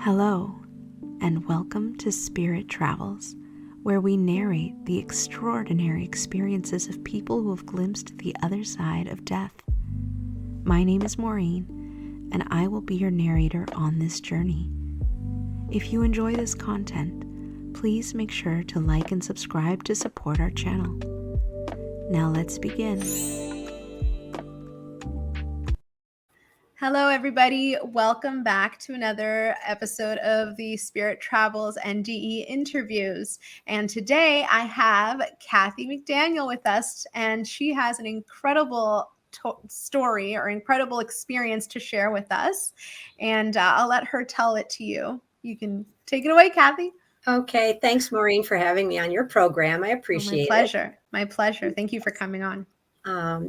Hello, and welcome to Spirit Travels, where we narrate the extraordinary experiences of people who have glimpsed the other side of death. My name is Maureen, and I will be your narrator on this journey. If you enjoy this content, please make sure to like and subscribe to support our channel. Now let's begin. Hello, everybody. Welcome back to another episode of the Spirit Travels NDE interviews. And today I have Kathy McDaniel with us, and she has an incredible story or incredible experience to share with us. And I'll let her tell it to you. You can take it away, Kathy. Okay. Thanks, Maureen, for having me on your program. I appreciate it. My pleasure. My pleasure. Thank you for coming on.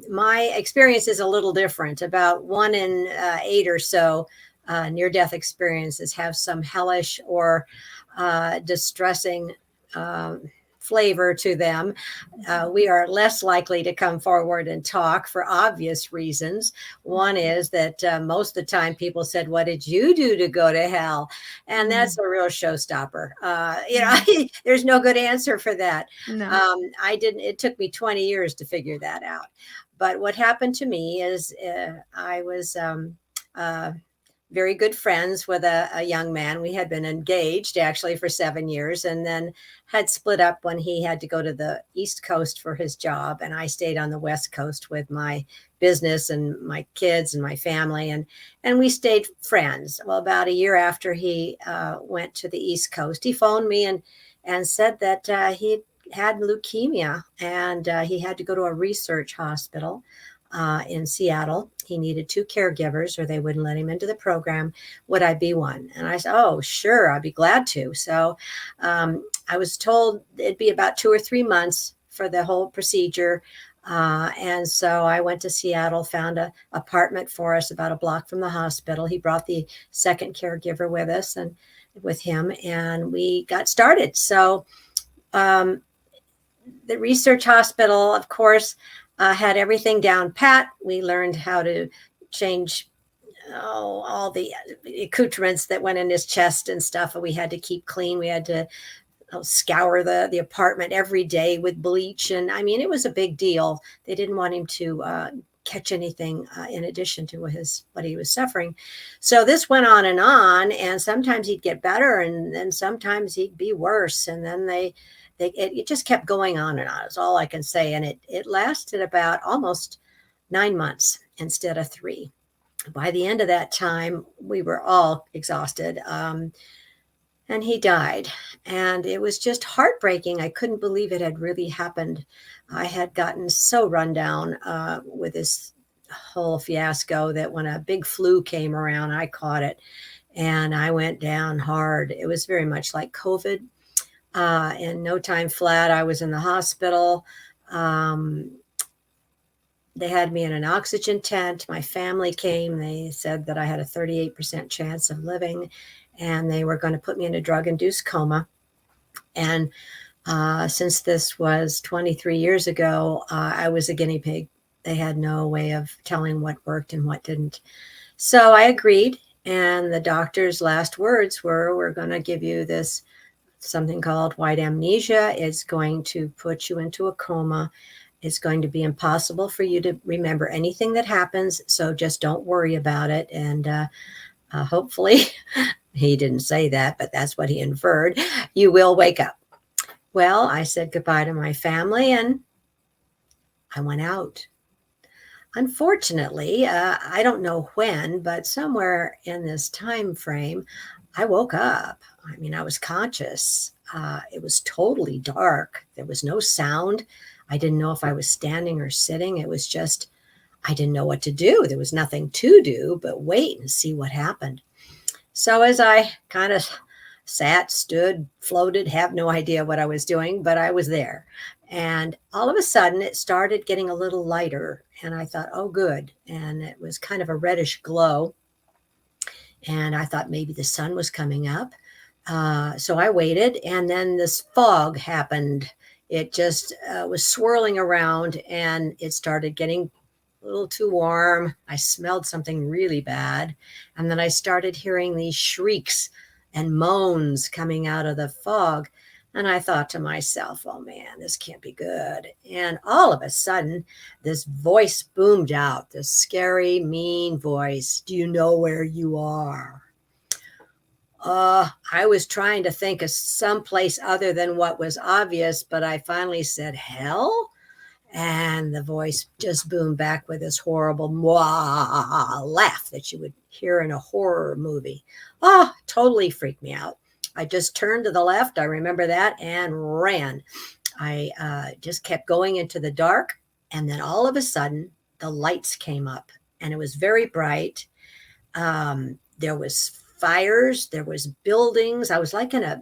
My experience is a little different. About 1 in 8 or so near-death experiences have some hellish or distressing flavor to them. We are less likely to come forward and talk for obvious reasons. One is that most of the time people said, "What did you do to go to hell?" And that's a real showstopper. There's no good answer for that. No. I didn't. It took me 20 years to figure that out. But what happened to me is I was very good friends with a young man. We had been engaged actually for 7 years and then had split up when he had to go to the East Coast for his job. And I stayed on the West Coast with my business and my kids and my family. And we stayed friends. Well, about a year after he went to the East Coast, he phoned me and said that he had leukemia and he had to go to a research hospital in Seattle. He needed 2 caregivers or they wouldn't let him into the program. Would I be one? And I said, "Oh, sure, I'd be glad to." So I was told it'd be about 2 or 3 months for the whole procedure. And so I went to Seattle, found an apartment for us about a block from the hospital. He brought the second caregiver with us and with him, and we got started. So the research hospital, of course, had everything down pat. We learned how to change all the accoutrements that went in his chest and stuff. We had to keep clean. We had to scour the apartment every day with bleach. And I mean, it was a big deal. They didn't want him to catch anything in addition to what he was suffering. So this went on, and sometimes he'd get better, and then sometimes he'd be worse. And then it just kept going on and on. Is all I can say. And it lasted about almost 9 months instead of 3. By the end of that time, we were all exhausted. And he died. And it was just heartbreaking. I couldn't believe it had really happened. I had gotten so run down with this whole fiasco that when a big flu came around, I caught it. And I went down hard. It was very much like COVID. In no time flat, I was in the hospital. They had me in an oxygen tent. My family came. They said that I had a 38% chance of living, and they were going to put me in a drug-induced coma. And since this was 23 years ago, I was a guinea pig. They had no way of telling what worked and what didn't. So I agreed, and the doctor's last words were, "We're going to give you this something called white amnesia. It's going to put you into a coma. It's going to be impossible for you to remember anything that happens. So just don't worry about it. And hopefully," he didn't say that, but that's what he inferred, "you will wake up." Well, I said goodbye to my family and I went out. Unfortunately, I don't know when, but somewhere in this time frame, I woke up. I mean, I was conscious. It was totally dark. There was no sound. I didn't know if I was standing or sitting. It was just, I didn't know what to do. There was nothing to do but wait and see what happened. So as I kind of sat, stood, floated, have no idea what I was doing, but I was there. And all of a sudden it started getting a little lighter. And I thought, oh, good. And it was kind of a reddish glow. And I thought maybe the sun was coming up. So I waited, and then this fog happened. It just was swirling around, and it started getting a little too warm. I smelled something really bad. And then I started hearing these shrieks and moans coming out of the fog. And I thought to myself, oh man, this can't be good. And all of a sudden, this voice boomed out, this scary, mean voice. Do you know where you are? I was trying to think of someplace other than what was obvious, but I finally said, hell? And the voice just boomed back with this horrible mwah laugh that you would hear in a horror movie. Oh, totally freaked me out. I just turned to the left. I remember that, and ran. I just kept going into the dark. And then all of a sudden, the lights came up, and it was very bright. There was fires, there was buildings. I was like in a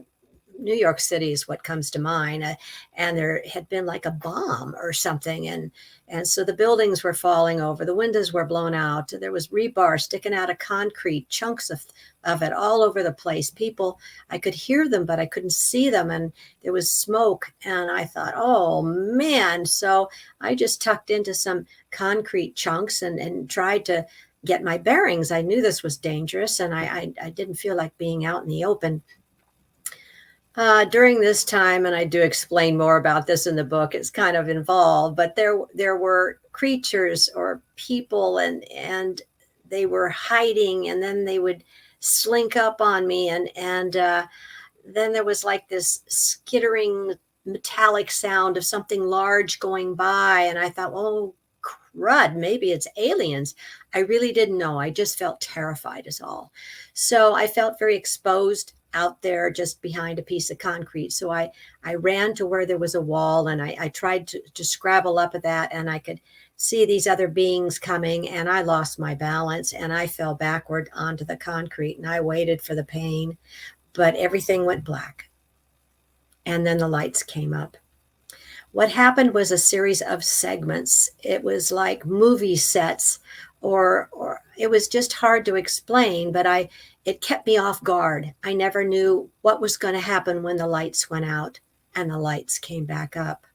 New York City is what comes to mind, and there had been like a bomb or something, and so the buildings were falling over, the windows were blown out, there was rebar sticking out of concrete, chunks of it all over the place. People, I could hear them, but I couldn't see them, and there was smoke, and I thought, oh man. So I just tucked into some concrete chunks and tried to get my bearings. I knew this was dangerous, and I didn't feel like being out in the open. During this time, and I do explain more about this in the book, it's kind of involved, but there were creatures or people, and they were hiding, and then they would slink up on me, and then there was like this skittering metallic sound of something large going by, and I thought, oh crud, maybe it's aliens. I really didn't know. I just felt terrified is all. So I felt very exposed out there just behind a piece of concrete. So I ran to where there was a wall, and I tried to scrabble up at that, and I could see these other beings coming, and I lost my balance, and I fell backward onto the concrete, and I waited for the pain, but everything went black. And then the lights came up. What happened was a series of segments. It was like movie sets, or it was just hard to explain, but it kept me off guard. I never knew what was going to happen when the lights went out and the lights came back up.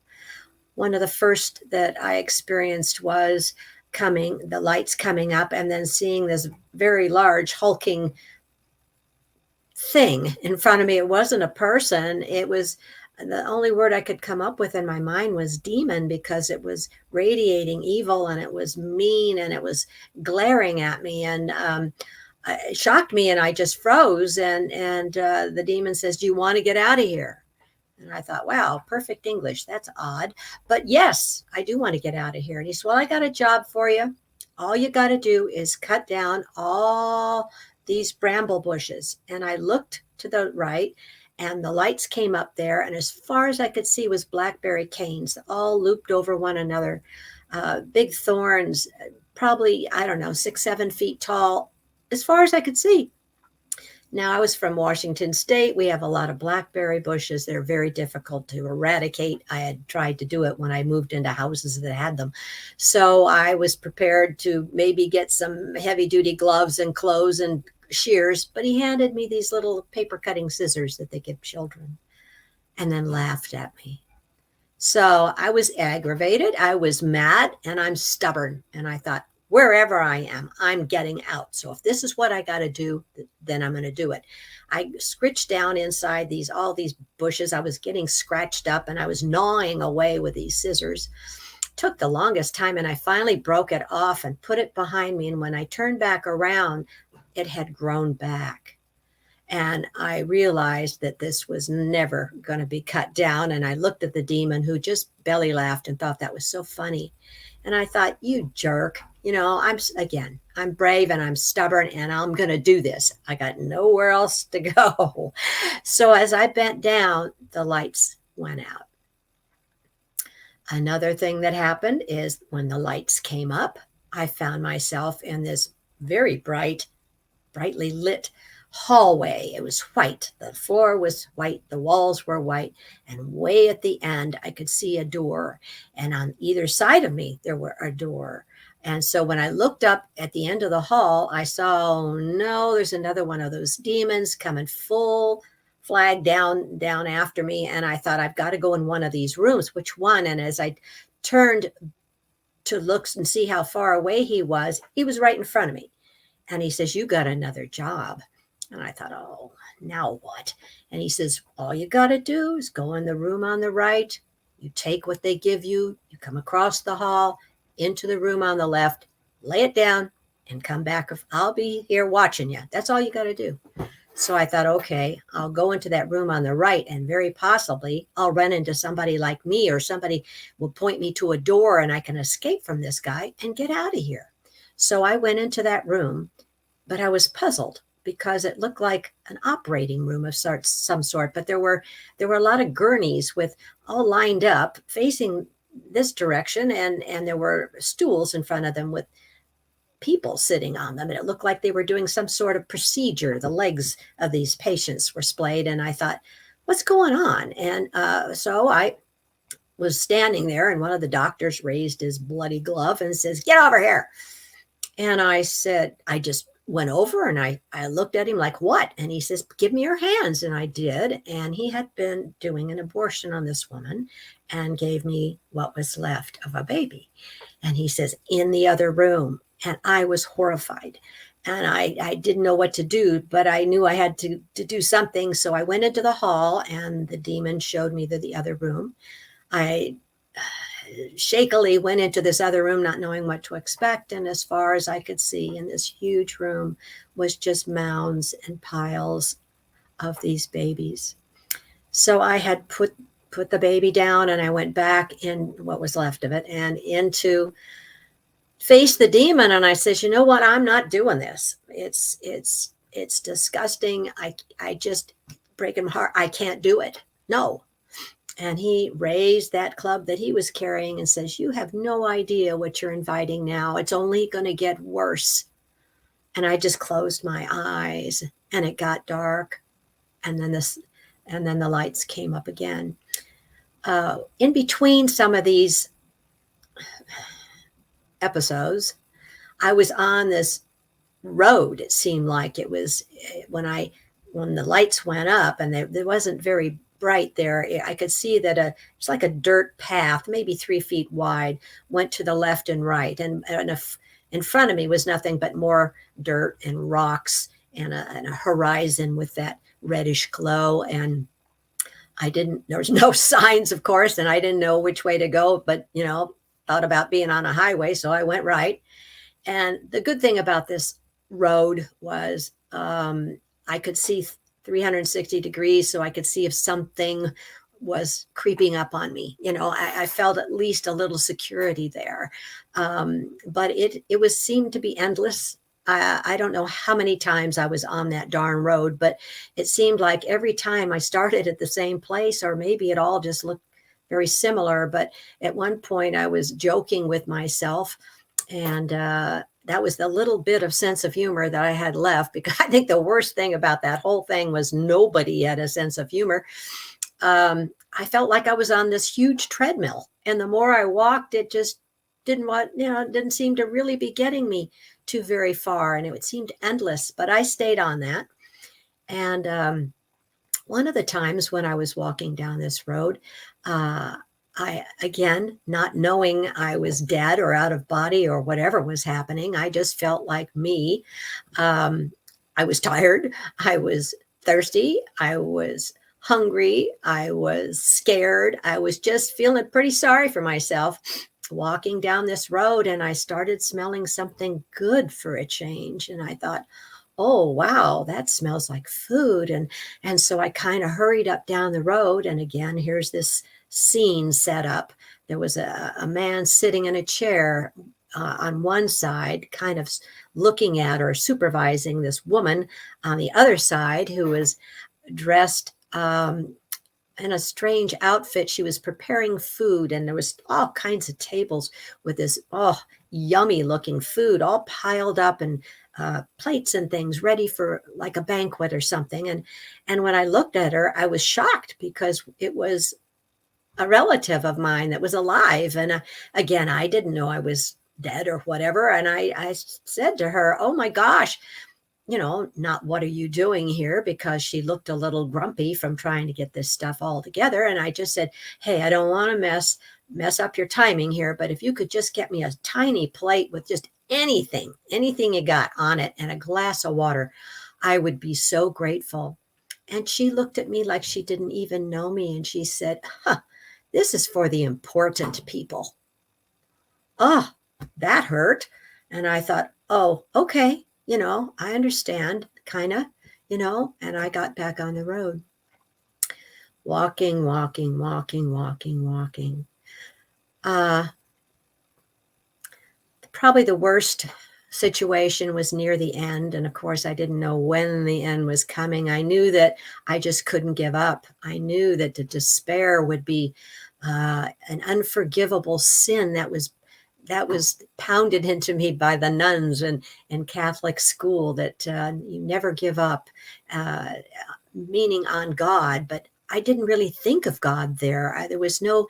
One of the first that I experienced was the lights coming up, and then seeing this very large hulking thing in front of me. It wasn't a person. It was, the only word I could come up with in my mind was demon, because it was radiating evil, and it was mean, and it was glaring at me, and it shocked me, and I just froze. And the demon says, do you want to get out of here? And I thought, wow, perfect English. That's odd. But yes, I do want to get out of here. And he said, well, I got a job for you. All you got to do is cut down all these bramble bushes. And I looked to the right, and the lights came up there. And as far as I could see was blackberry canes, all looped over one another, big thorns, probably, I don't know, 6-7 feet tall, as far as I could see. Now, I was from Washington State. We have a lot of blackberry bushes. They're very difficult to eradicate. I had tried to do it when I moved into houses that had them. So I was prepared to maybe get some heavy-duty gloves and clothes and shears, but he handed me these little paper cutting scissors that they give children, and then laughed at me. So I was aggravated. I was mad, and I'm stubborn. And I thought, wherever I am, I'm getting out. So if this is what I got to do, then I'm going to do it. I scritched down inside all these bushes. I was getting scratched up, and I was gnawing away with these scissors. Took the longest time, and I finally broke it off and put it behind me. And when I turned back around, it had grown back. And I realized that this was never going to be cut down. And I looked at the demon, who just belly laughed and thought that was so funny. And I thought, you jerk, I'm brave, and I'm stubborn, and I'm going to do this. I got nowhere else to go. So as I bent down, the lights went out. Another thing that happened is when the lights came up, I found myself in this very brightly lit hallway. It was white. The floor was white. The walls were white. And way at the end, I could see a door. And on either side of me, there were a door. And so when I looked up at the end of the hall, I saw, oh no, there's another one of those demons coming full flag down after me. And I thought, I've got to go in one of these rooms. Which one? And as I turned to look and see how far away he was right in front of me. And he says, you got another job. And I thought, oh, now what? And he says, all you got to do is go in the room on the right. You take what they give you. You come across the hall into the room on the left, lay it down, and come back. I'll be here watching you. That's all you got to do. So I thought, okay, I'll go into that room on the right, and very possibly I'll run into somebody like me, or somebody will point me to a door and I can escape from this guy and get out of here. So I went into that room, but I was puzzled because it looked like an operating room of some sort, but there were a lot of gurneys with all lined up facing this direction, and there were stools in front of them with people sitting on them, and it looked like they were doing some sort of procedure. The legs of these patients were splayed, and I thought, what's going on? And so I was standing there, and one of the doctors raised his bloody glove and says, get over here. And I said, I just went over and I looked at him like, what? And he says, give me your hands. And I did. And he had been doing an abortion on this woman and gave me what was left of a baby. And he says, in the other room. And I was horrified. And I didn't know what to do, but I knew I had to do something. So I went into the hall, and the demon showed me the other room. I shakily went into this other room, not knowing what to expect. And as far as I could see in this huge room was just mounds and piles of these babies. So I had put the baby down, and I went back in what was left of it and into face the demon. And I says, you know what? I'm not doing this. It's disgusting. I just breaking my heart. I can't do it. No. And he raised that club that he was carrying and says, you have no idea what you're inviting now. It's only going to get worse. And I just closed my eyes, and it got dark. And then the lights came up again. In between some of these episodes, I was on this road. It seemed like it was when the lights went up, and there wasn't very bright there. I could see that it's like a dirt path, maybe 3 feet wide, went to the left and right. And in front of me was nothing but more dirt and rocks and a horizon with that reddish glow. And there was no signs, of course, and I didn't know which way to go, but, thought about being on a highway. So I went right. And the good thing about this road was I could see 360 degrees, so I could see if something was creeping up on me. I felt at least a little security there. But it seemed to be endless. I don't know how many times I was on that darn road, but it seemed like every time I started at the same place, or maybe it all just looked very similar. But at one point I was joking with myself, and that was the little bit of sense of humor that I had left, because I think the worst thing about that whole thing was nobody had a sense of humor. I felt like I was on this huge treadmill, and the more I walked, it just didn't seem to really be getting me too very far, and it seemed endless, but I stayed on that. And one of the times when I was walking down this road, I, again, not knowing I was dead or out of body or whatever was happening, I just felt like me. I was tired. I was thirsty. I was hungry. I was scared. I was just feeling pretty sorry for myself walking down this road, and I started smelling something good for a change. And I thought, oh, wow, that smells like food. And so I kind of hurried up down the road. And again, here's this scene set up. There was a man sitting in a chair on one side, kind of looking at or supervising this woman on the other side, who was dressed in a strange outfit. She was preparing food, and there was all kinds of tables with this yummy looking food all piled up, and plates and things ready for like a banquet or something. And when I looked at her, I was shocked, because it was a relative of mine that was alive. And again, I didn't know I was dead or whatever. And I said to her, oh my gosh, not what are you doing here? Because she looked a little grumpy from trying to get this stuff all together. And I just said, hey, I don't want to mess up your timing here, but if you could just get me a tiny plate with just anything you got on it, and a glass of water, I would be so grateful. And she looked at me like she didn't even know me. And she said, huh, this is for the important people. Oh, that hurt. And I thought, oh, okay. I understand, kind of, and I got back on the road. Walking, walking, walking, walking, walking. Probably the worst situation was near the end. And of course, I didn't know when the end was coming. I knew that I just couldn't give up. I knew that the despair would be an unforgivable sin that was pounded into me by the nuns in Catholic school, that you never give up, meaning on God. But I didn't really think of God there. There was no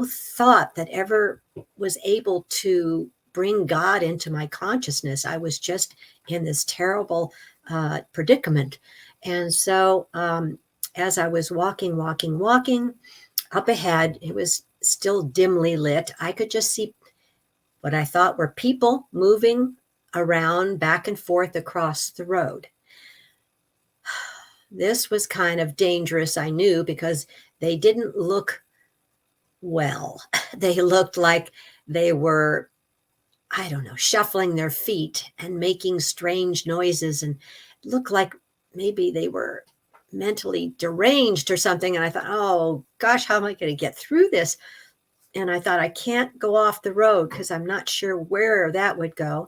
thought that ever was able to bring God into my consciousness. I was just in this terrible predicament. And so as I was walking up ahead, it was still dimly lit. I could just see what I thought were people moving around back and forth across the road. This was kind of dangerous, I knew, because they didn't look well. They looked like they were, I don't know, shuffling their feet and making strange noises, and looked like maybe they were mentally deranged or something. And I thought, oh gosh, how am I going to get through this? And I thought, I can't go off the road because I'm not sure where that would go.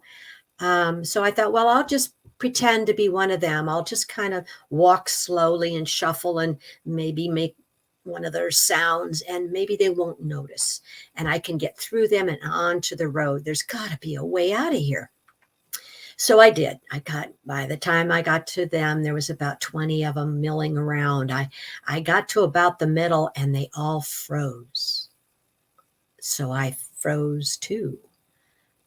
So I thought, well, I'll just pretend to be one of them. I'll just kind of walk slowly and shuffle and maybe make one of their sounds, and maybe they won't notice, and I can get through them and onto the road. There's got to be a way out of here. So I did. By the time I got to them, there was about 20 of them milling around. I got to about the middle, and they all froze. So I froze too.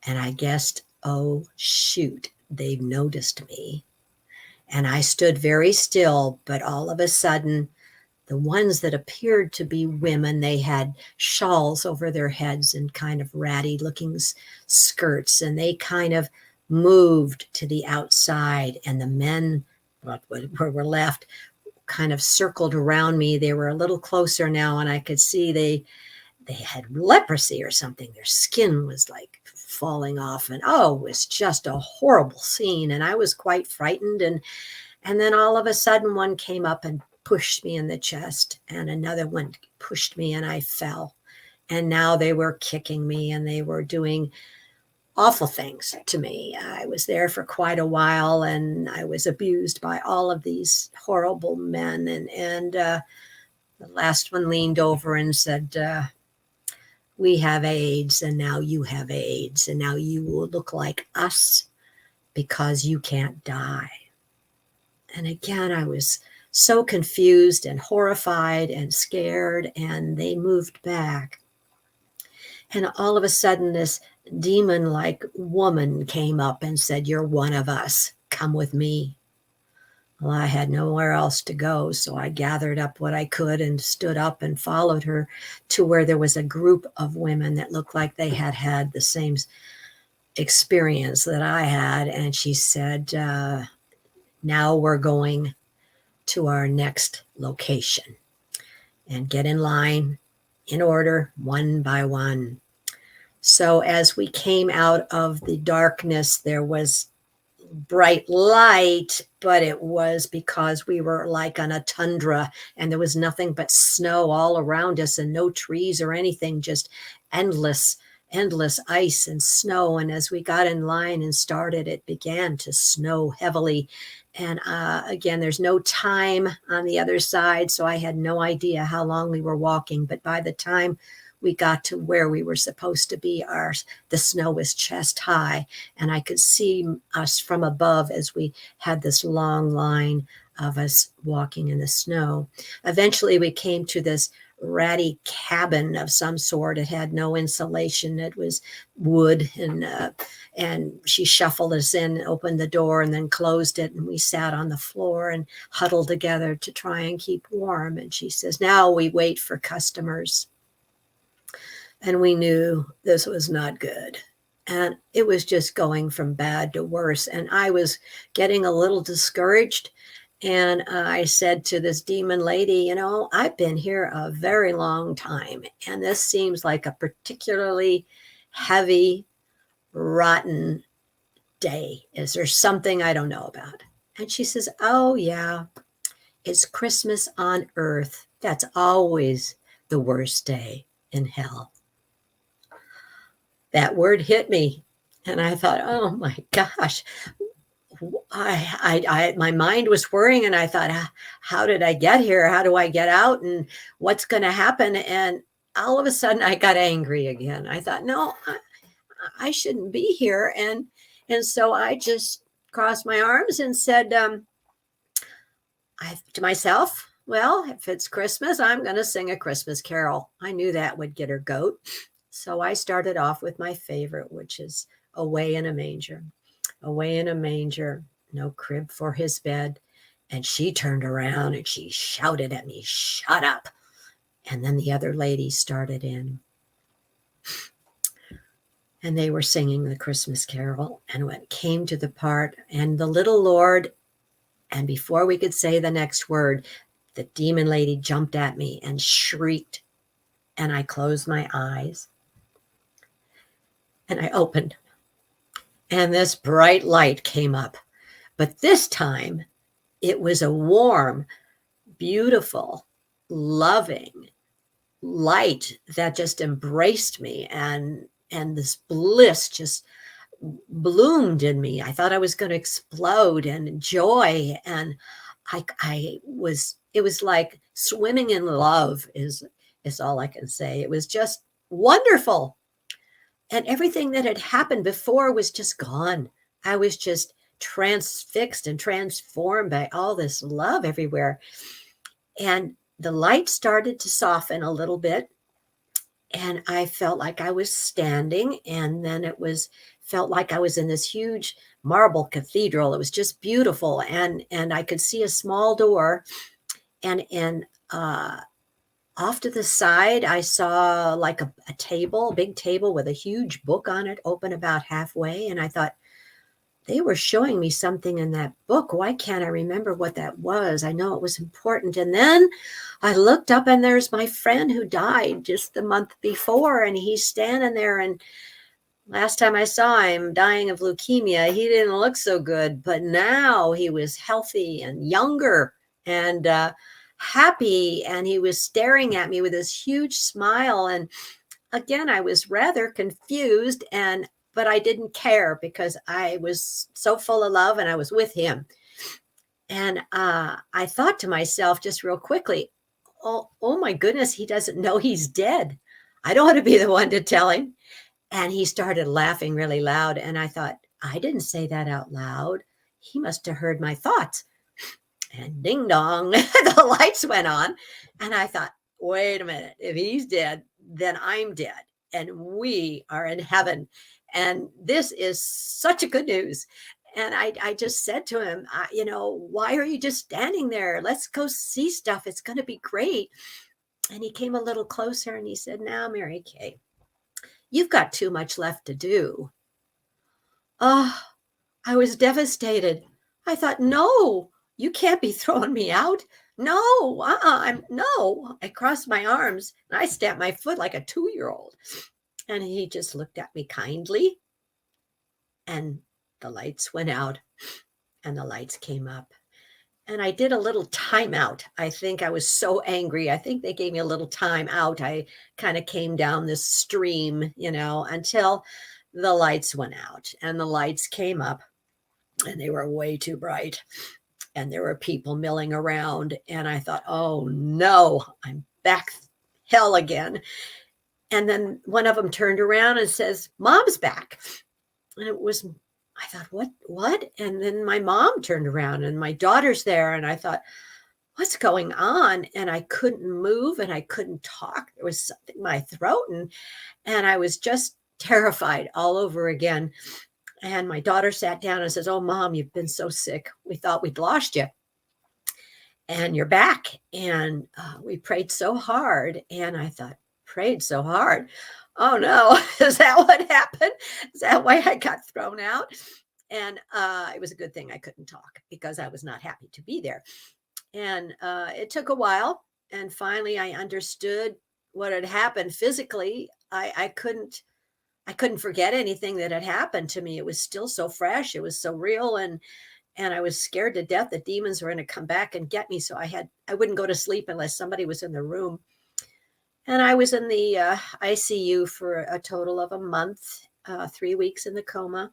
And I guessed, oh, shoot, they've noticed me. And I stood very still, but all of a sudden, the ones that appeared to be women, they had shawls over their heads and kind of ratty looking skirts, and they kind of moved to the outside, and the men what were left kind of circled around me. They were a little closer now, and I could see they had leprosy or something. Their skin was like falling off, and oh, it was just a horrible scene. And I was quite frightened. And then all of a sudden, one came up and pushed me in the chest, and another one pushed me, and I fell. And now they were kicking me, and they were doing awful things to me. I was there for quite a while, and I was abused by all of these horrible men. And the last one leaned over and said, we have AIDS, and now you have AIDS, and now you will look like us because you can't die. And again, I was so confused and horrified and scared, and they moved back. And all of a sudden, this demon-like woman came up and said, you're one of us. Come with me. Well, I had nowhere else to go, so I gathered up what I could and stood up and followed her to where there was a group of women that looked like they had had the same experience that I had. And she said, now we're going to our next location, and get in line in order, one by one. So as we came out of the darkness, there was bright light, but it was because we were like on a tundra, and there was nothing but snow all around us, and no trees or anything, just endless ice and snow. And as we got in line and started, it began to snow heavily. And again, there's no time on the other side, so I had no idea how long we were walking. But by the time we got to where we were supposed to be, the snow was chest high, and I could see us from above as we had this long line of us walking in the snow. Eventually, we came to this ratty cabin of some sort. It had no insulation. It was wood, and she shuffled us in, opened the door, and then closed it. And we sat on the floor and huddled together to try and keep warm. And she says, now we wait for customers. And we knew this was not good. And it was just going from bad to worse. And I was getting a little discouraged. And I said to this demon lady, you know, I've been here a very long time, and this seems like a particularly heavy, rotten day. Is there something I don't know about? And she says, oh, yeah, it's Christmas on earth. That's always the worst day in hell. That word hit me. And I thought, oh my gosh, my mind was worrying, and I thought, how did I get here? How do I get out? And what's going to happen? And all of a sudden I got angry again. I thought, no, I shouldn't be here. And so I just crossed my arms and said to myself, well, if it's Christmas, I'm going to sing a Christmas carol. I knew that would get her goat. So I started off with my favorite, which is Away in a Manger. Away in a manger, no crib for his bed. And she turned around and she shouted at me, shut up. And then the other lady started in. And they were singing the Christmas carol. And when it came to the part, and the little Lord, and before we could say the next word, the demon lady jumped at me and shrieked. And I closed my eyes. And I opened. And this bright light came up. But this time, it was a warm, beautiful, loving light that just embraced me. And this bliss just bloomed in me. I thought I was going to explode, and joy. And it was like swimming in love is all I can say. It was just wonderful. And everything that had happened before was just gone. I was just transfixed and transformed by all this love everywhere. And the light started to soften a little bit. And I felt like I was standing. And then felt like I was in this huge marble cathedral. It was just beautiful. And I could see a small door. And off to the side, I saw like a table, a big table with a huge book on it, open about halfway. And I thought, they were showing me something in that book. Why can't I remember what that was? I know it was important. And then I looked up, and there's my friend who died just the month before. And he's standing there. And last time I saw him dying of leukemia, he didn't look so good. But now he was healthy and younger and happy, and he was staring at me with this huge smile. And again, I was rather confused, but I didn't care because I was so full of love and I was with him. And I thought to myself just real quickly, oh my goodness, he doesn't know he's dead. I don't want to be the one to tell him. And he started laughing really loud. And I thought, I didn't say that out loud. He must have heard my thoughts. And ding dong, the lights went on. And I thought, wait a minute, if he's dead, then I'm dead. And we are in heaven. And this is such a good news. And I just said to him, why are you just standing there? Let's go see stuff. It's going to be great. And he came a little closer and he said, now, Mary Kay, you've got too much left to do. Oh, I was devastated. I thought, no, you can't be throwing me out. No, no. I crossed my arms and I stamped my foot like a 2-year-old. And he just looked at me kindly. And the lights went out and the lights came up. And I did a little timeout. I think I was so angry. I think they gave me a little time out. I kind of came down this stream, until the lights went out. And the lights came up and they were way too bright. And there were people milling around. And I thought, oh no, I'm back hell again. And then one of them turned around and says, Mom's back. And I thought, what? And then my mom turned around and my daughter's there. And I thought, what's going on? And I couldn't move and I couldn't talk. There was something in my throat. And I was just terrified all over again. And my daughter sat down and says, oh, Mom, you've been so sick. We thought we'd lost you. And you're back. And we prayed so hard. And I thought, prayed so hard. Oh no, is that what happened? Is that why I got thrown out? And it was a good thing I couldn't talk because I was not happy to be there. And it took a while. And finally, I understood what had happened physically. I couldn't forget anything that had happened to me. It was still so fresh. It was so real. And I was scared to death that demons were going to come back and get me. So I wouldn't go to sleep unless somebody was in the room. And I was in the ICU for a total of a month, 3 weeks in the coma.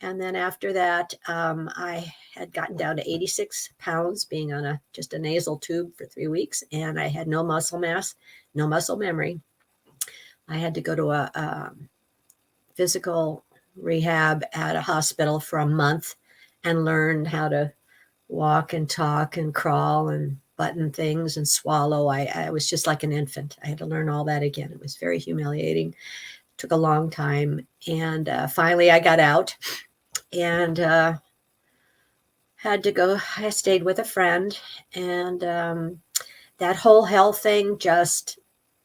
And then after that, I had gotten down to 86 pounds, being on just a nasal tube for 3 weeks. And I had no muscle mass, no muscle memory. I had to go to a physical rehab at a hospital for a month and learn how to walk and talk and crawl and button things and swallow. I was just like an infant. I had to learn all that again. It was very humiliating. It took a long time. And finally I got out and had to go. I stayed with a friend, and that whole hell thing just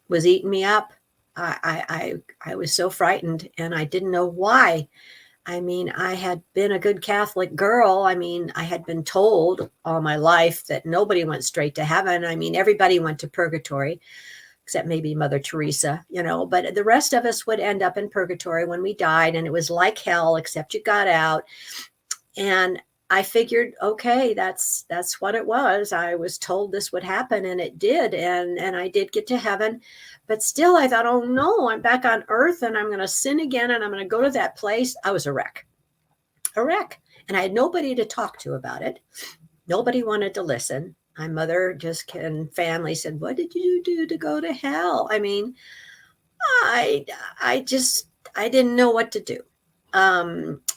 was eating me up. I was so frightened, and I didn't know why. I mean, I had been a good Catholic girl. I mean, I had been told all my life that nobody went straight to heaven. I mean, everybody went to purgatory, except maybe Mother Teresa, but the rest of us would end up in purgatory when we died. And it was like hell, except you got out. And I figured, okay, that's what it was. I was told this would happen, and it did. And I did get to heaven. But still, I thought, oh no, I'm back on earth and I'm going to sin again and I'm going to go to that place. I was a wreck. And I had nobody to talk to about it. Nobody wanted to listen. My mother and family said, what did you do to go to hell? I mean, I didn't know what to do.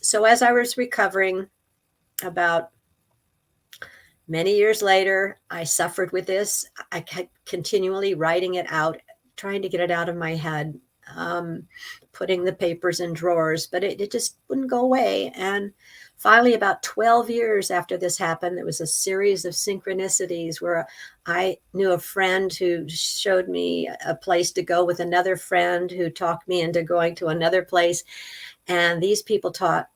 So as I was recovering, about many years later, I suffered with this. I kept continually writing it out, trying to get it out of my head, putting the papers in drawers, but it just wouldn't go away. And finally, about 12 years after this happened, there was a series of synchronicities where I knew a friend who showed me a place to go with another friend who talked me into going to another place. And these people talked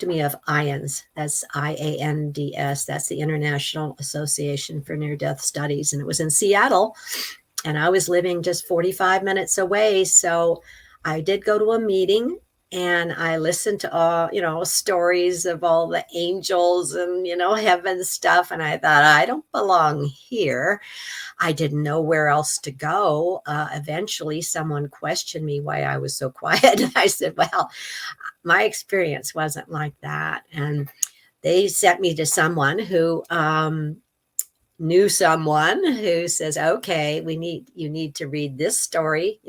to me of IANDS. That's IANDS. That's the International Association for Near-Death Studies. And it was in Seattle. And I was living just 45 minutes away. So I did go to a meeting, and I listened to all, stories of all the angels and, heaven stuff. And I thought, I don't belong here. I didn't know where else to go. Eventually, someone questioned me why I was so quiet. And I said, well, my experience wasn't like that. And they sent me to someone who knew someone who says, okay, you need to read this story,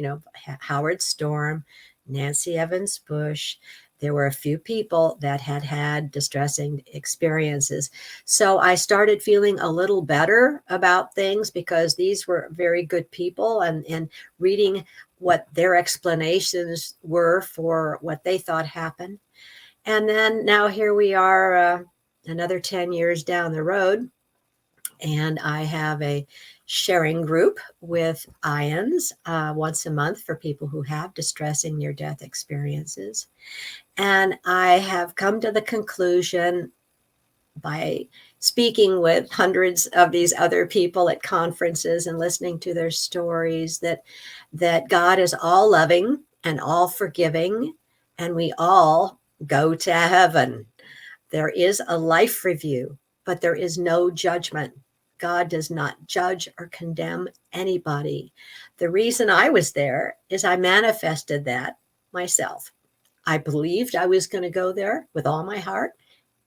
Howard Storm, Nancy Evans Bush. There were a few people that had distressing experiences. So I started feeling a little better about things because these were very good people, and reading what their explanations were for what they thought happened. And then now here we are, another 10 years down the road. And I have a sharing group with IANDS once a month for people who have distressing near-death experiences. And I have come to the conclusion by speaking with hundreds of these other people at conferences and listening to their stories that God is all loving and all forgiving, and we all go to heaven. There is a life review, but there is no judgment. God does not judge or condemn anybody. The reason I was there is I manifested that myself. I believed I was going to go there with all my heart.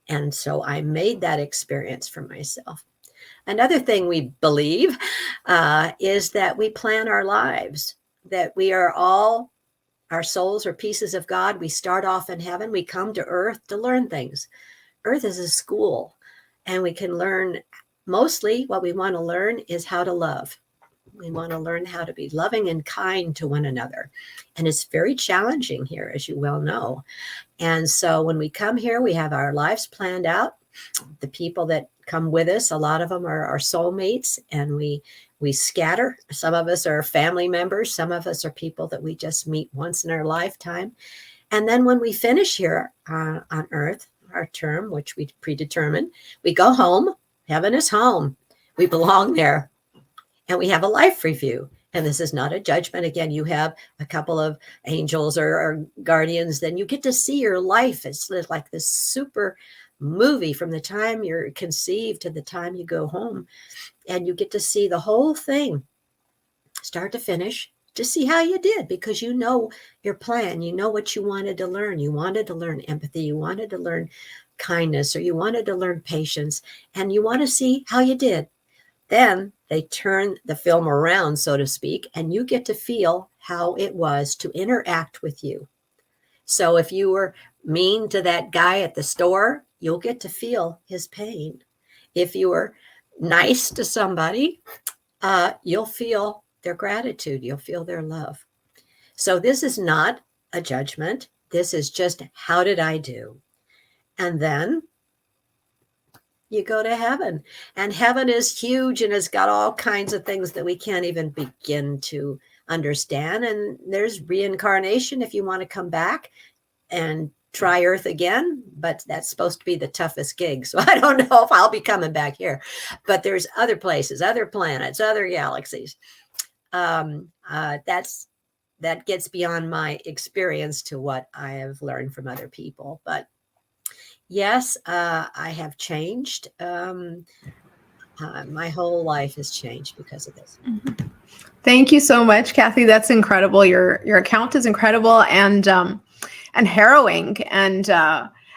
And so I made that experience for myself. Another thing we believe is that we plan our lives, that we are all, our souls are pieces of God. We start off in heaven. We come to earth to learn things. Earth is a school, and we can learn. Mostly what we want to learn is how to love. We want to learn how to be loving and kind to one another. And it's very challenging here, as you well know. And so when we come here, we have our lives planned out. The people that come with us. A lot of them are our soulmates, and we scatter. Some of us are family members. Some of us are people that we just meet once in our lifetime. And then when we finish here on earth, our term, which we predetermine, we go home. Heaven is home. We belong there. And we have a life review. And this is not a judgment. Again, you have a couple of angels or guardians, then you get to see your life. It's like this super movie from the time you're conceived to the time you go home. And you get to see the whole thing, start to finish, to see how you did, because you know your plan. You know what you wanted to learn. You wanted to learn empathy. You wanted to learn kindness, or you wanted to learn patience, and you want to see how you did. Then they turn the film around, so to speak, and you get to feel how it was to interact with you. So if you were mean to that guy at the store, you'll get to feel his pain. If you were nice to somebody, you'll feel their gratitude. You'll feel their love. So this is not a judgment. This is just, how did I do? And then you go to heaven. And heaven is huge, and it's got all kinds of things that we can't even begin to understand. And there's reincarnation if you want to come back and try Earth again, but that's supposed to be the toughest gig. So I don't know if I'll be coming back here. But there's other places, other planets, other galaxies. That gets beyond my experience to what I have learned from other people. But yes, I have changed. My whole life has changed because of this. Mm-hmm. Thank you so much, Kathy. That's incredible. Your account is incredible and harrowing.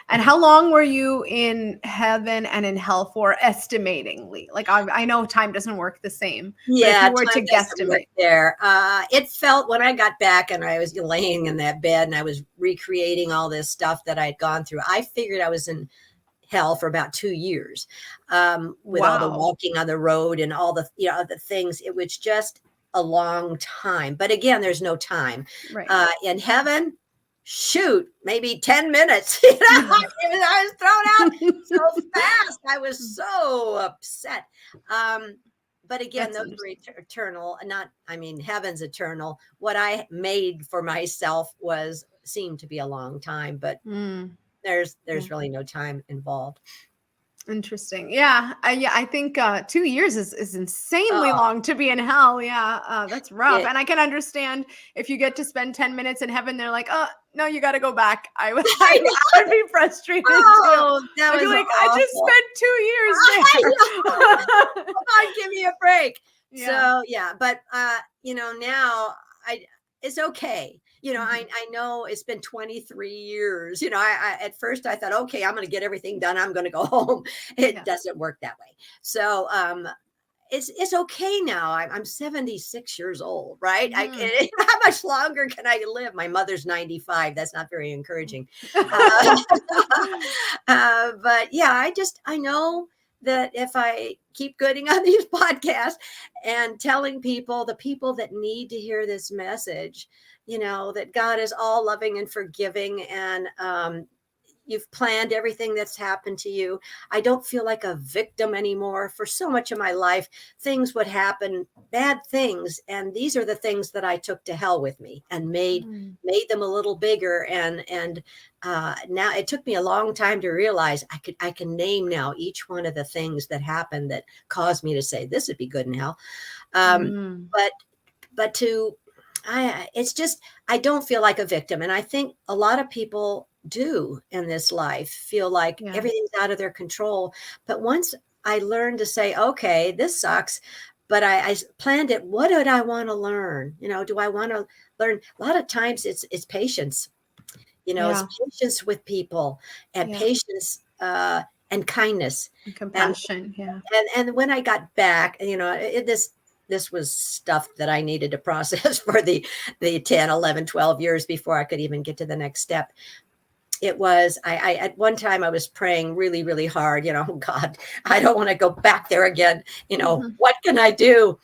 And how long were you in heaven and in hell for, estimatingly? Like, I know time doesn't work the same. Yeah, but if you were to guesstimate there. It felt, when I got back and I was laying in that bed and I was recreating all this stuff that I'd gone through, I figured I was in hell for about 2 years, with all the walking on the road and all the, the things. It was just a long time. But again, there's no time. Right. In heaven, shoot, maybe 10 minutes. I was thrown out so fast. I was so upset. But again, those were eternal. Heaven's eternal. What I made for myself seemed to be a long time, but there's really no time involved. Interesting. Yeah. I think 2 years is insanely long to be in hell. Yeah. That's rough. And I can understand if you get to spend 10 minutes in heaven, they're like, oh, no, you got to go back. I would be frustrated too. That was like, awful. I just spent 2 years there. Come on, give me a break. Yeah. So yeah, but now it's okay. I know it's been 23 years. I at first I thought, okay, I'm going to get everything done. I'm going to go home. It doesn't work that way. So it's okay now. I'm 76 years old, right? How much longer can I live? My mother's 95. That's not very encouraging. But yeah, I know that if I keep getting on these podcasts and telling people, the people that need to hear this message, that God is all loving and forgiving, and you've planned everything that's happened to you. I don't feel like a victim anymore. For so much of my life, things would happen, bad things. And these are the things that I took to hell with me and made them a little bigger. And now it took me a long time to realize I can name now each one of the things that happened that caused me to say, this would be good in hell. But it's just, I don't feel like a victim. And I think a lot of people do in this life feel like everything's out of their control. But once I learned to say, okay, this sucks, but I planned it. What did I want to learn? Do I want to learn? A lot of times it's patience, it's patience with people, and patience, and kindness and compassion. And when I got back, this was stuff that I needed to process for the 10, 11, 12 years before I could even get to the next step. It was, I at one time I was praying really, really hard, God, I don't want to go back there again. What can I do?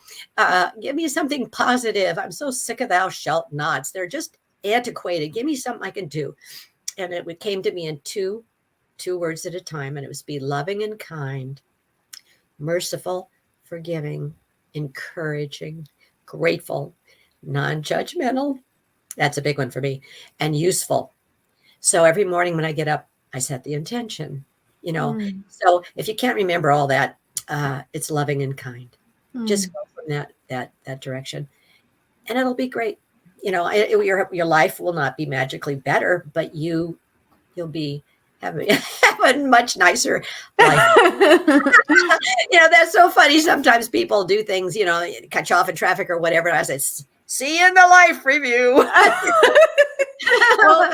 Give me something positive. I'm so sick of thou shalt nots. They're just antiquated. Give me something I can do. And it came to me in two words at a time. And it was be loving and kind. merciful, forgiving, encouraging, grateful, non-judgmental. That's a big one for me. And useful. So every morning when I get up, I set the intention, you know. So if you can't remember all that, it's loving and kind. Just go from that direction, and it'll be great. You know, your life will not be magically better, but you'll be having a much nicer life. You know, that's so funny. Sometimes people do things, you know, cut you off in traffic or whatever. And I say, see you in the life review. Well,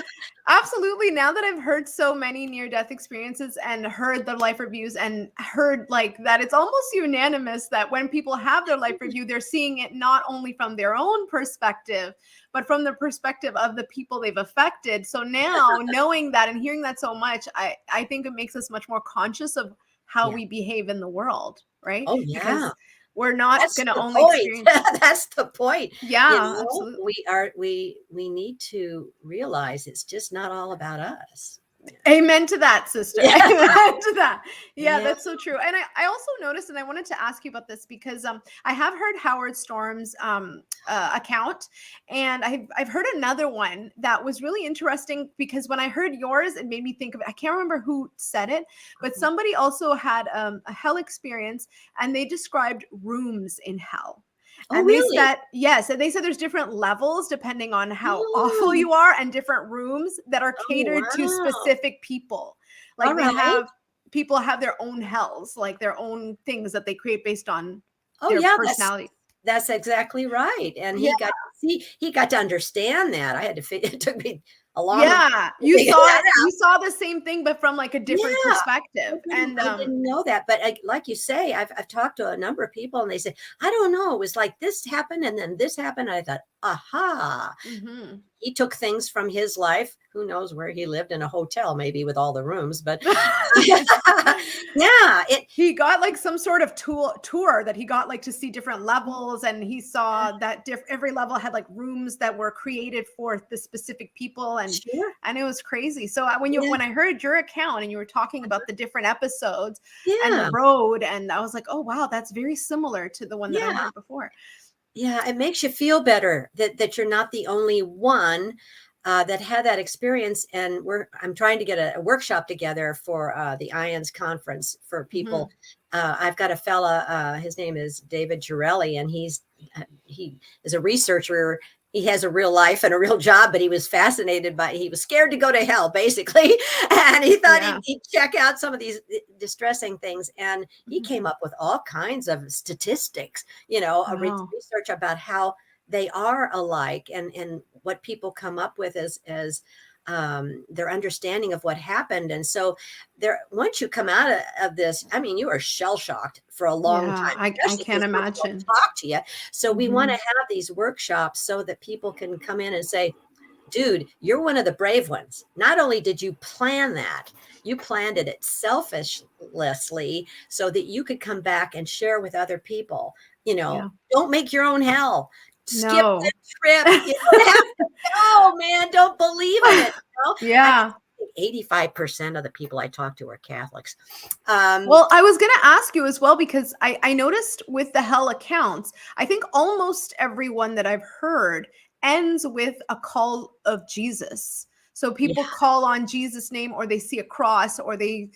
absolutely. Now that I've heard so many near-death experiences and heard the life reviews and heard like that, it's almost unanimous that when people have their life review, they're seeing it not only from their own perspective, but from the perspective of the people they've affected. So now knowing that and hearing that so much, I think it makes us much more conscious of how we behave in the world, right? Oh, yeah. Because we're not going to only experience. That's the point. Yeah, you know, absolutely. We need to realize it's just not all about us. Amen to that, sister. Yeah. Amen to that. Yeah, Yeah. that's so true. And I also noticed, and I wanted to ask you about this because I have heard Howard Storm's account, and I've heard another one that was really interesting because when I heard yours, it made me think of it. I can't remember who said it, but somebody also had a hell experience, and they described rooms in hell. Oh, And really? they said, yes, and they said there's different levels depending on how awful you are, and different rooms that are catered to specific people. Like people have their own hells, like their own things that they create based on their personality. That's exactly right. And he got to understand that. I had to it took me a long time. You saw the same thing, but from like a different perspective. And I didn't know that. But like you say, I've talked to a number of people and they say, I don't know. It was like this happened and then this happened. And I thought, aha. He took things from his life. Who knows where he lived, in a hotel, maybe with all the rooms, but he got like some sort of tour that he got like to see different levels. And he saw that every level had like rooms that were created for the specific people. And it was crazy. So when I heard your account and you were talking about the different episodes and the road, and I was like, oh, wow, that's very similar to the one that I heard before. Yeah, it makes you feel better that you're not the only one that had that experience. And I'm trying to get a workshop together for the IONS conference for people. I've got a fella, his name is David Girelli, and he is a researcher. He has a real life and a real job, but he was he was scared to go to hell, basically. And he thought he'd check out some of these distressing things. And he came up with all kinds of statistics, research about how they are alike and what people come up with as their understanding of what happened. And so once you come out of this, I mean, you are shell shocked for a long time. I can't imagine. Talk to you. So we want to have these workshops so that people can come in and say, dude, you're one of the brave ones. Not only did you plan that, you planned it selflessly so that you could come back and share with other people. Don't make your own hell. Skip the trip. You don't have to go, man. Don't believe in it. Yeah. 85% of the people I talk to are Catholics. Well, I was going to ask you as well, because I noticed with the hell accounts, I think almost everyone that I've heard ends with a call of Jesus. So people call on Jesus' name, or they see a cross, or they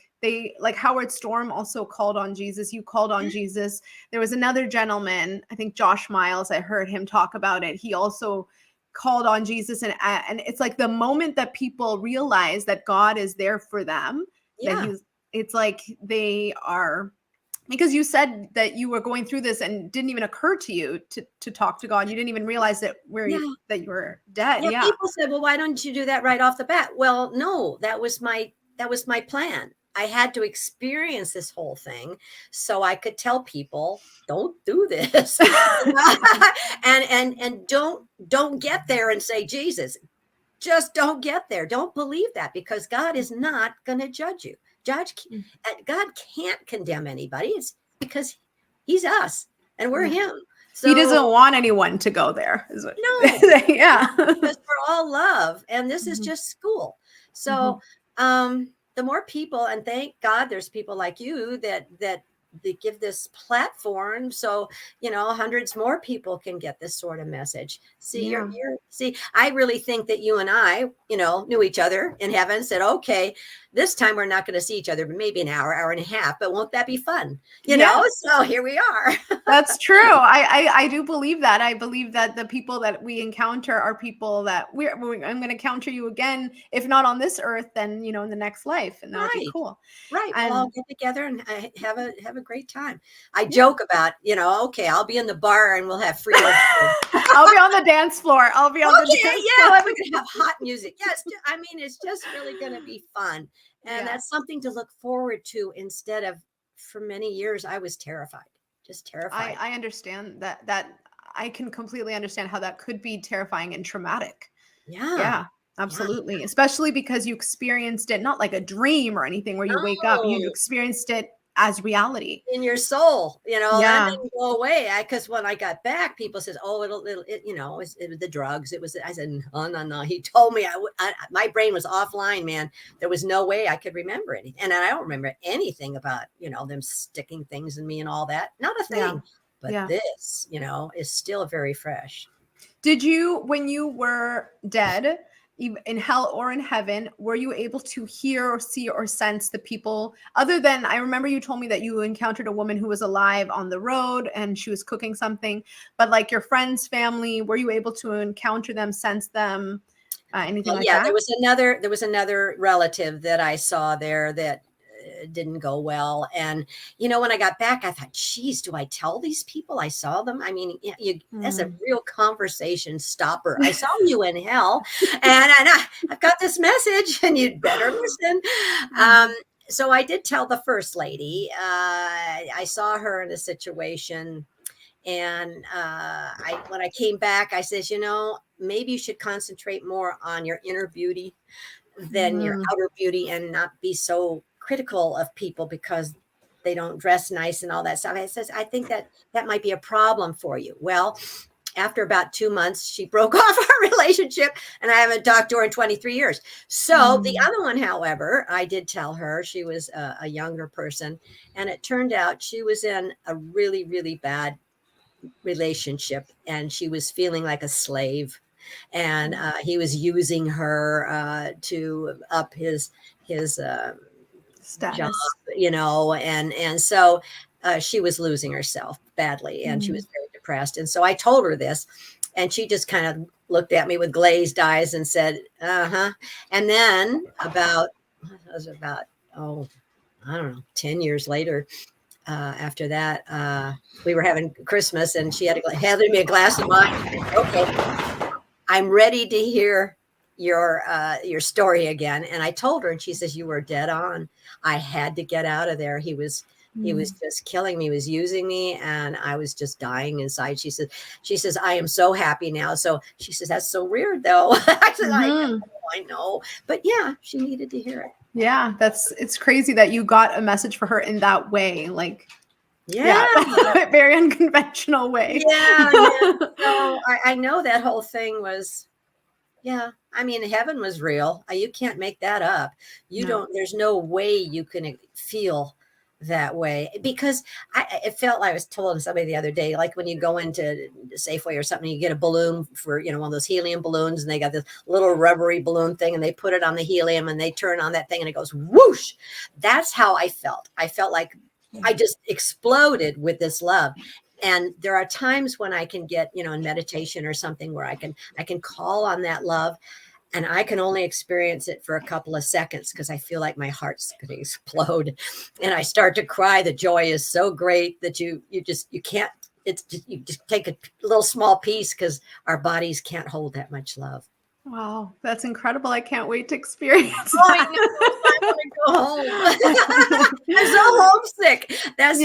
like Howard Storm also called on Jesus. You called on Jesus. There was another gentleman, I think Josh Miles, I heard him talk about it. He also called on Jesus. And it's like the moment that people realize that God is there for them, it's like they are, because you said that you were going through this and didn't even occur to you to talk to God. You didn't even realize that that you were dead. Yeah. People said, well, why don't you do that right off the bat? Well, no, that was my plan. I had to experience this whole thing so I could tell people, don't do this. and don't get there and say, Jesus, just don't get there. Don't believe that, because God is not going to judge you. God can't condemn anybody. It's because he's us and we're him. So he doesn't want anyone to go there. No. Because we're all love. And this is just school. So, the more people, and thank God there's people like you that give this platform so, hundreds more people can get this sort of message. See, see, I really think that you and I, knew each other in heaven, said, okay, this time we're not going to see each other, but maybe an hour and a half, but won't that be fun? So here we are. That's true. I do believe that. I believe that the people that we encounter are people that I'm going to encounter you again, if not on this earth, then, in the next life. And that would be cool. Right. And we'll all get together and have a great time. I joke about, okay, I'll be in the bar and we'll have free. I'll be on the dance floor. I'll be on the dance floor. We're going to have hot music. Yes. I mean, it's just really going to be fun. And that's something to look forward to instead of, for many years, I was terrified, just terrified. I understand that I can completely understand how that could be terrifying and traumatic. Yeah, absolutely. Yeah. Especially because you experienced it, not like a dream or anything where you wake up, you experienced it as reality in your soul, that didn't go away. Because when I got back, people said, "Oh, it was the drugs." It was. I said, "No." He told me my brain was offline, man. There was no way I could remember anything, and I don't remember anything about them sticking things in me and all that. Not a thing. Yeah. But this, is still very fresh. Did you, when you were dead, in hell or in heaven, were you able to hear or see or sense the people other than, I remember you told me that you encountered a woman who was alive on the road and she was cooking something, but like your friends, family, were you able to encounter them, sense them, anything like that? Yeah, there was another relative that I saw there that didn't go well. And, when I got back, I thought, geez, do I tell these people I saw them? I mean, that's a real conversation stopper. I saw you in hell and I've got this message and you'd better listen. So I did tell the first lady, I saw her in a situation. And when I came back, I said, maybe you should concentrate more on your inner beauty than your outer beauty and not be so critical of people because they don't dress nice and all that stuff. I think that might be a problem for you. Well, after about 2 months, she broke off our relationship and I haven't talked to her in 23 years. So the other one, however, I did tell her, she was a younger person, and it turned out she was in a really, really bad relationship and she was feeling like a slave. And he was using her to up his status, job, and so she was losing herself badly and she was very depressed. And so I told her this and she just kind of looked at me with glazed eyes and said, uh-huh. And then about 10 years later, after that, we were having Christmas and she handed me a glass of wine. Okay, I'm ready to hear your story again. And I told her and she says, you were dead on. I had to get out of there. He was just killing me. He was using me and I was just dying inside. She says, I am so happy now. So she says, that's so weird though. I said, I know, but yeah, she needed to hear it. Yeah. It's crazy that you got a message for her in that way. Like, very unconventional way. Yeah. So I know that whole thing was, I mean, heaven was real. You can't make that up. There's no way you can feel that way because it felt like I was told somebody the other day, like when you go into Safeway or something, you get a balloon for, one of those helium balloons and they got this little rubbery balloon thing and they put it on the helium and they turn on that thing and it goes whoosh. That's how I felt. I felt like I just exploded with this love. And there are times when I can get, in meditation or something where I can call on that love and I can only experience it for a couple of seconds because I feel like my heart's going to explode and I start to cry. The joy is so great that you can't, you just take a little small piece because our bodies can't hold that much love. Wow, that's incredible. I can't wait to experience that. I want to go home. I'm so homesick. That's,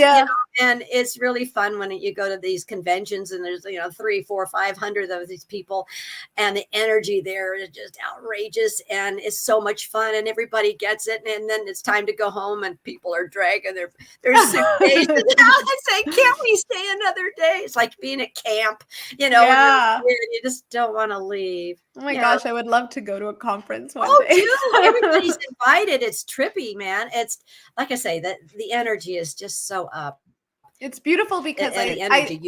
and it's really fun when you go to these conventions and there's, 300, 400, 500 of these people and the energy there is just outrageous and it's so much fun and everybody gets it. And then it's time to go home and people are dragging their suitcases out. I say, can't we stay another day? It's like being at camp, you know, Yeah. when you just don't want to leave. Oh my gosh, I would love to go to a conference one Oh, day. do. Everybody's invited. It's trippy, man. It's like I say, that the energy is just so up. It's beautiful because And the energy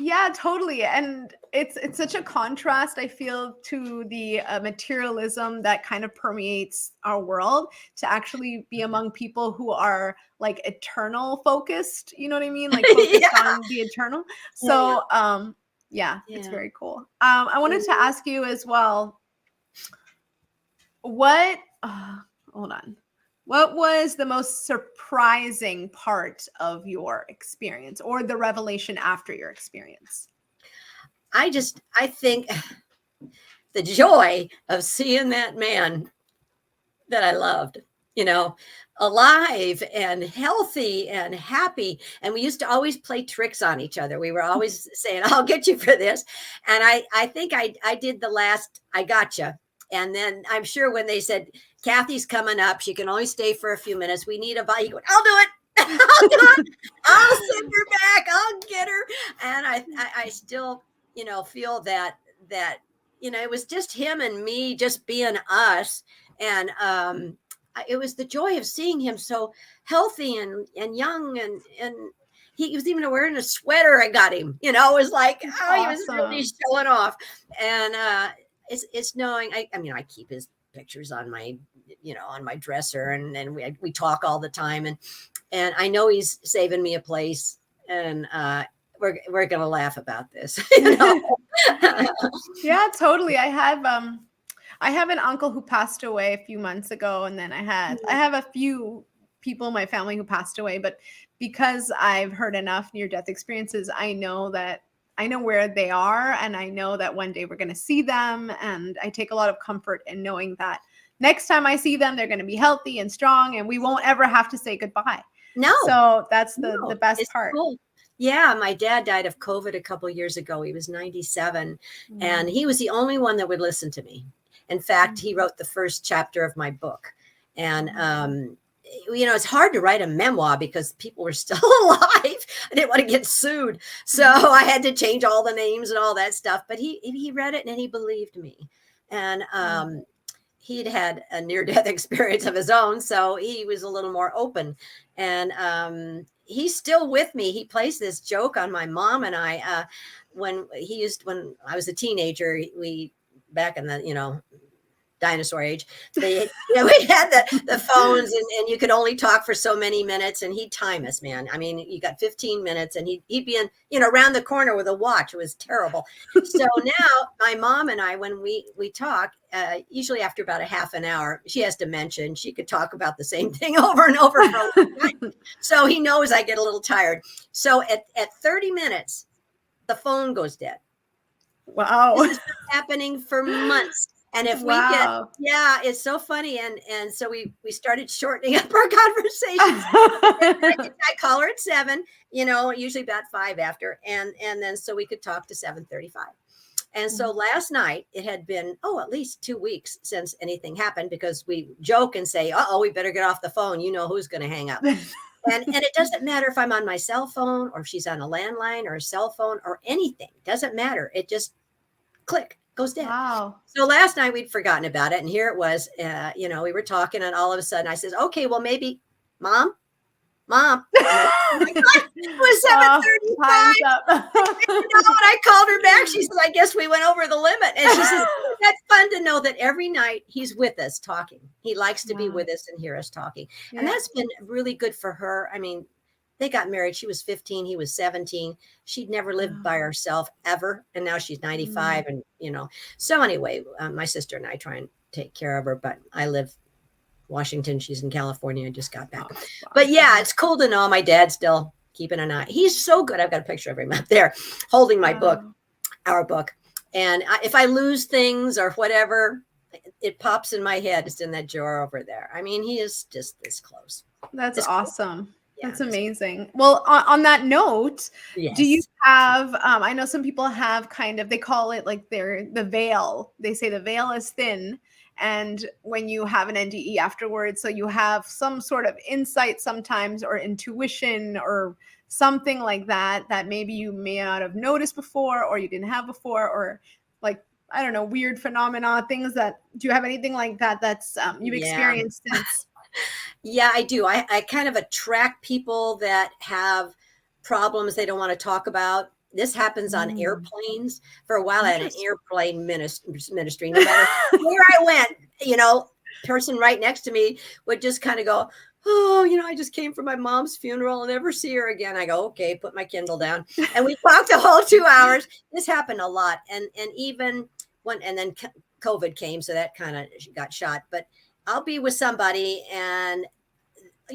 yeah, totally. And it's such a contrast, I feel, to the materialism that kind of permeates our world, to actually be among people who are like eternal focused, you know what I mean? Like focused on the eternal. So yeah, it's very cool. I wanted to ask you as well, what hold on. What was the most surprising part of your experience, or the revelation after your experience? I think the joy of seeing that man that I loved, you know, alive and healthy and happy. And we used to always play tricks on each other. We were always saying, I'll get you for this. And I think I did the last, I gotcha. And then I'm sure when they said, Kathy's coming up, she can only stay for a few minutes. We need a bite. He went, I'll do it. I'll do it. I'll send her back. I'll get her. And I still, you know, feel that, you know, it was just him and me just being us. And it was the joy of seeing him so healthy and young. And he was even wearing a sweater I got him. You know, it was like, That's he was really showing off. And it's knowing, I mean, I keep his pictures on my, you know, on my dresser, and we talk all the time, and I know he's saving me a place, and we're gonna laugh about this, you know. Yeah, totally. I have an uncle who passed away a few months ago, and then I have a few people in my family who passed away, but because I've heard enough near-death experiences, I know where they are, and I know that one day we're going to see them. And I take a lot of comfort in knowing that next time I see them, they're going to be healthy and strong, and we won't ever have to say goodbye. No. So that's the best part. Cool. Yeah. My dad died of COVID a couple of years ago. He was 97, and he was the only one that would listen to me. In fact, he wrote the first chapter of my book. And, you know, it's hard to write a memoir because people were still alive. I didn't want to get sued. So I had to change all the names and all that stuff. But he read it and he believed me. And he'd had a near-death experience of his own. So he was a little more open. And he's still with me. He plays this joke on my mom and I. When I was a teenager, back in the, you know, dinosaur age, we had the phones, and you could only talk for so many minutes, and he'd time us, man. I mean, you got 15 minutes, and he'd be in, you know, around the corner with a watch. It was terrible. So now my mom and I, when we talk, usually after about a half an hour, she has to mention, she could talk about the same thing over and over for a long time. So he knows I get a little tired. So at 30 minutes, the phone goes dead. Wow. This has been happening for months. And if we get, it's so funny. And so we started shortening up our conversations. I call her at 7, you know, usually about 5 after. And then so we could talk to 7:35. And so last night it had been, at least 2 weeks since anything happened, because we joke and say, we better get off the phone. You know who's going to hang up. And it doesn't matter if I'm on my cell phone or if she's on a landline or a cell phone or anything. Doesn't matter. It just click. Goes dead. Wow. So last night we'd forgotten about it. And here it was, you know, we were talking, and all of a sudden I says, okay, well, maybe mom. It was 7:35. You know, and I called her back. She says, I guess we went over the limit. And she says, that's fun to know that every night he's with us talking. He likes to be with us and hear us talking. Yeah. And that's been really good for her. I mean, they got married. She was 15. He was 17. She'd never lived by herself ever. And now she's 95. And, you know, so anyway, my sister and I try and take care of her, but I live Washington. She's in California. I just got back. But yeah, it's cool to know my dad's still keeping an eye. He's so good. I've got a picture of him up there holding my book, our book. And if I lose things or whatever, it pops in my head. It's in that drawer over there. I mean, he is just this close. That's awesome. Cool. That's amazing. Well, on that note, do you have, I know some people have kind of, they call it like the veil. They say the veil is thin and when you have an NDE afterwards. So you have some sort of insight sometimes, or intuition, or something like that, that maybe you may not have noticed before, or you didn't have before, or like, I don't know, weird phenomena, things that, do you have anything like that that's you've Yeah. experienced since? Yeah, I do. I kind of attract people that have problems they don't want to talk about. This happens on airplanes. For a while, I had an Interesting. airplane ministry. No matter where I went, person right next to me would just kind of go, oh, I just came from my mom's funeral. I'll never see her again. I go, okay, put my Kindle down. And we talked the whole 2 hours. This happened a lot. And even and then COVID came, so that kind of got shot. But I'll be with somebody and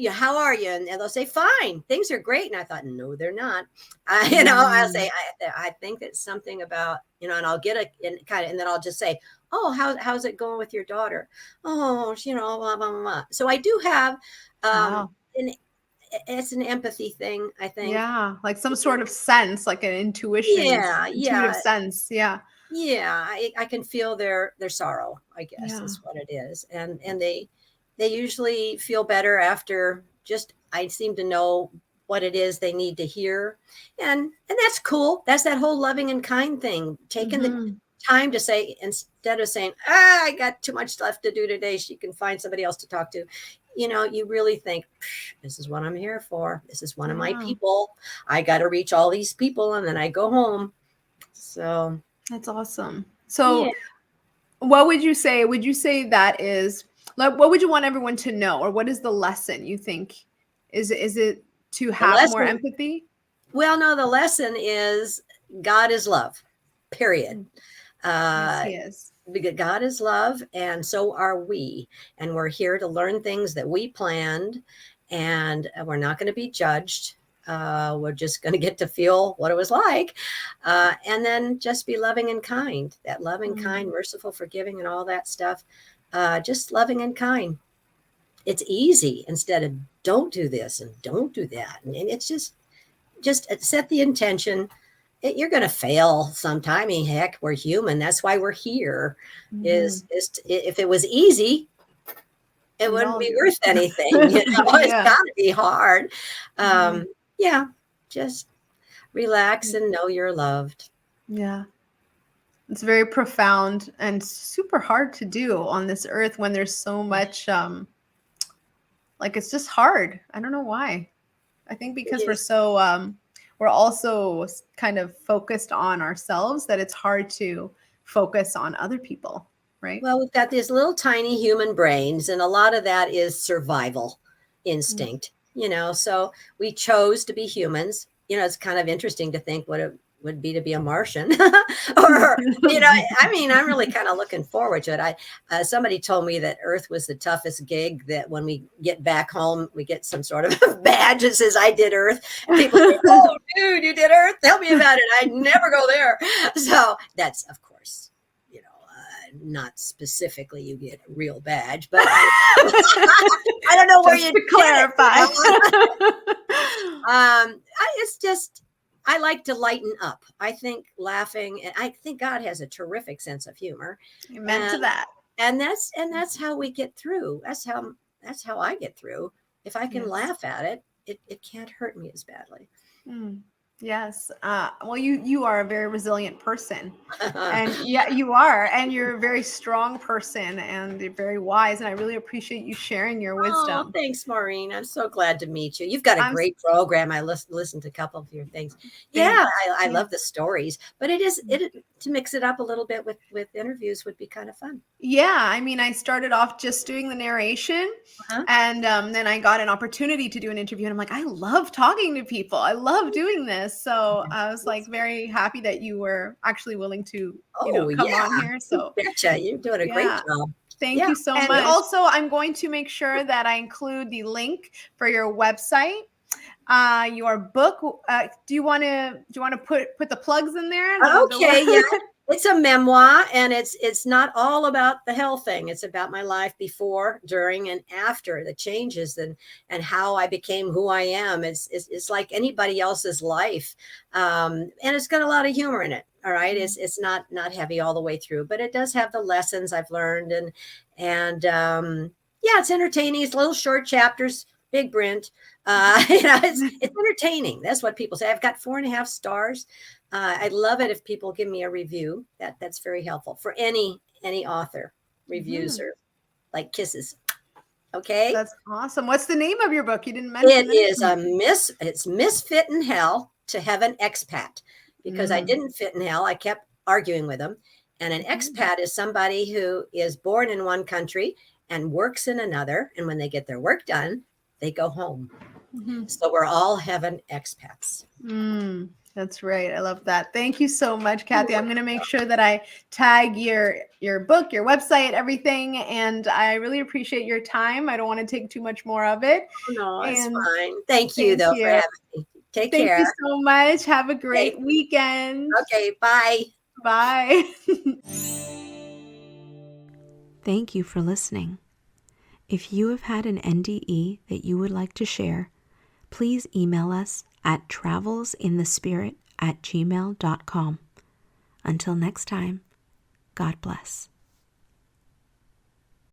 how are you? And they'll say, fine, things are great. And I thought, no, they're not. I'll say, I think it's something about, and I'll get and then I'll just say, oh, how's it going with your daughter? Oh, blah, blah, blah. So I do have, it's an empathy thing, I think. Yeah. Like some sort of sense, like an intuitive sense. Yeah. Yeah. I can feel their sorrow, I guess is what it is. And they usually feel better after I seem to know what it is they need to hear. And that's cool. That's that whole loving and kind thing. Taking the time to say, instead of saying, I got too much stuff to do today, she can find somebody else to talk to. You really think, this is what I'm here for. This is one of my people. I got to reach all these people, and then I go home. So that's awesome. So what would you say? Would you say that is, like, what would you want everyone to know, or what is the lesson you think? Is it to have more empathy? Well, no, the lesson is God is love, period. Yes, he is. God is love, and so are we. And we're here to learn things that we planned, and we're not going to be judged. We're just going to get to feel what it was like. And then just be loving and kind. That loving, kind, merciful, forgiving, and all that stuff. Just loving and kind. It's easy instead of don't do this and don't do that. And it's just set the intention. You're going to fail sometime. I mean, heck, we're human. That's why we're here. Is if it was easy, it wouldn't be worth anything. It's got to be hard. Just relax and know you're loved. Yeah. It's very profound and super hard to do on this earth when there's so much, it's just hard. I don't know why. I think because we're also kind of focused on ourselves, that it's hard to focus on other people, right? Well, we've got these little tiny human brains, and a lot of that is survival instinct, so we chose to be humans. It's kind of interesting to think what it would be to be a Martian or, I'm really kind of looking forward to it. Somebody told me that Earth was the toughest gig, that when we get back home, we get some sort of badge that says I did Earth. And people say, oh, dude, you did Earth. Tell me about it. I'd never go there. So that's, of course, not specifically you get a real badge, but I don't know where you clarify. It's just, I like to lighten up. I think laughing, and I think God has a terrific sense of humor. Amen to that. And that's how we get through. That's how I get through. If I can laugh at it, it can't hurt me as badly. Yes. Well, you are a very resilient person, and you are, and you're a very strong person, and you're very wise. And I really appreciate you sharing your wisdom. Oh, thanks, Maureen. I'm so glad to meet you. You've got a great program. I listened to a couple of your things. I love the stories, but to mix it up a little bit with interviews would be kind of fun. Yeah. I mean, I started off just doing the narration, and then I got an opportunity to do an interview, and I'm like, I love talking to people. I love doing this. So I was very happy that you were actually willing to, come on here. So betcha, you're doing a great job. Thank you so much. And also, I'm going to make sure that I include the link for your website, your book. Do you want to put the plugs in there? Okay, yeah. It's a memoir, and it's not all about the hell thing. It's about my life before, during, and after the changes, and how I became who I am. It's like anybody else's life, and it's got a lot of humor in it. All right, it's not heavy all the way through, but it does have the lessons I've learned, and yeah, it's entertaining. It's little short chapters, big print. It's entertaining. That's what people say. I've got 4.5 stars. I'd love it if people give me a review. That's very helpful for any author. Reviews are like kisses. Okay. That's awesome. What's the name of your book? You didn't mention It is it. it's Misfit in Hell to Heaven Expat, because I didn't fit in hell. I kept arguing with them. And an expat is somebody who is born in one country and works in another. And when they get their work done, they go home. So we're all heaven expats. That's right. I love that. Thank you so much, Kathy. I'm going to make sure that I tag your book, your website, everything. And I really appreciate your time. I don't want to take too much more of it. No, it's fine. Thank you, though, for having me. Take care. Thank you so much. Have a great weekend. Okay, bye. Bye. Thank you for listening. If you have had an NDE that you would like to share, please email us at travelsinthespirit@gmail.com. Until next time, God bless.